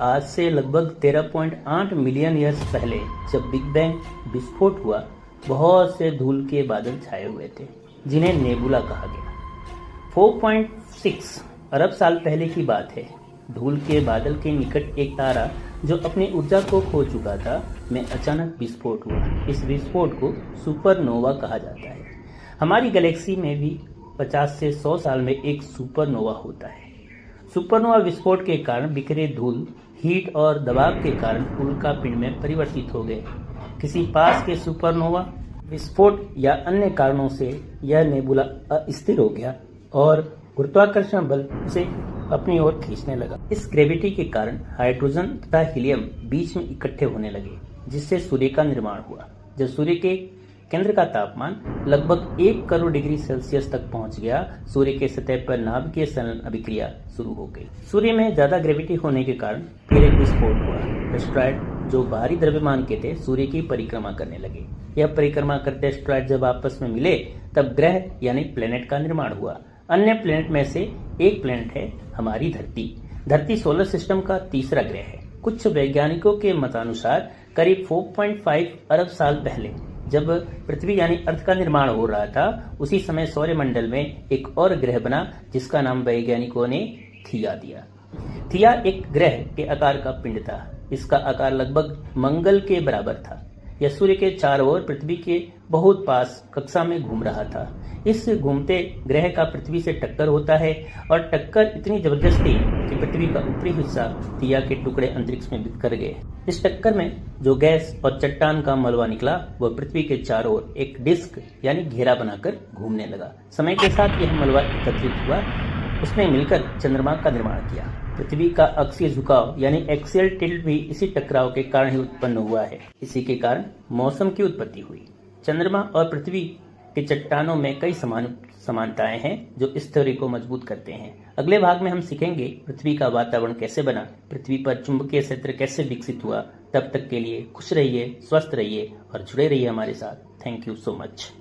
आज से लगभग 13.8 मिलियन ईयर्स पहले जब बिग बैंग विस्फोट हुआ, बहुत से धूल के बादल छाए हुए थे जिन्हें नेबुला कहा गया। 4.6 अरब साल पहले की बात है। धूल के बादल के निकट एक तारा जो अपनी ऊर्जा को खो चुका था में अचानक विस्फोट हुआ। इस विस्फोट को सुपरनोवा कहा जाता है। हमारी गैलेक्सी में भी 50 से 100 साल में एक सुपरनोवा होता है। सुपरनोवा विस्फोट के कारण बिखरे धूल, हीट और दबाव के कारण उल्का पिंड में परिवर्तित हो गए। किसी पास के सुपरनोवा विस्फोट या अन्य कारणों से यह नेबुला अस्थिर हो गया और गुरुत्वाकर्षण बल उसे अपनी ओर खींचने लगा। इस ग्रेविटी के कारण हाइड्रोजन तथा हीलियम बीच में इकट्ठे होने लगे, जिससे सूर्य का निर्माण हुआ। जब सूर्य के केंद्र का तापमान लगभग 1 करोड़ डिग्री सेल्सियस तक पहुंच गया, सूर्य के सतह पर नाभिकीय संलयन अभिक्रिया शुरू हो गई। सूर्य में ज्यादा ग्रेविटी होने के कारण फिर एक विस्फोट हुआ। एस्ट्रॉयड जो भारी द्रव्यमान के थे, सूर्य की परिक्रमा करने लगे। यह परिक्रमा करते एस्ट्रॉयड जब आपस में मिले, तब ग्रह यानी प्लेनेट का निर्माण हुआ। अन्य प्लेनेट में से एक प्लेनेट है हमारी धरती। धरती सोलर सिस्टम का तीसरा ग्रह है। कुछ वैज्ञानिकों के मतानुसार करीब 4.5 अरब साल पहले जब पृथ्वी यानी अर्थ का निर्माण हो रहा था, उसी समय सौरमंडल में एक और ग्रह बना जिसका नाम वैज्ञानिकों ने थिया दिया। थिया एक ग्रह के आकार का पिंड था। इसका आकार लगभग मंगल के बराबर था। यह सूर्य के चारों ओर पृथ्वी के बहुत पास कक्षा में घूम रहा था। इस घूमते ग्रह का पृथ्वी से टक्कर होता है और टक्कर इतनी जबरदस्त थी कि पृथ्वी का ऊपरी हिस्सा थिया के टुकड़े अंतरिक्ष में बिखर गए। इस टक्कर में जो गैस और चट्टान का मलबा निकला, वह पृथ्वी के चारों ओर एक डिस्क यानी घेरा बनाकर घूमने लगा। समय के साथ यह मलबा एकत्रित हुआ, उसने मिलकर चंद्रमा का निर्माण किया। पृथ्वी का अक्षीय झुकाव यानी एक्सियल टिल्ट भी इसी टकराव के कारण ही उत्पन्न हुआ है। इसी के कारण मौसम की उत्पत्ति हुई। चंद्रमा और पृथ्वी के चट्टानों में कई समानताएं हैं जो इस थ्योरी को मजबूत करते हैं। अगले भाग में हम सीखेंगे पृथ्वी का वातावरण कैसे बना, पृथ्वी पर चुंबकीय क्षेत्र कैसे विकसित हुआ। तब तक के लिए खुश रहिए, स्वस्थ रहिए और जुड़े रहिए हमारे साथ। Thank you so much.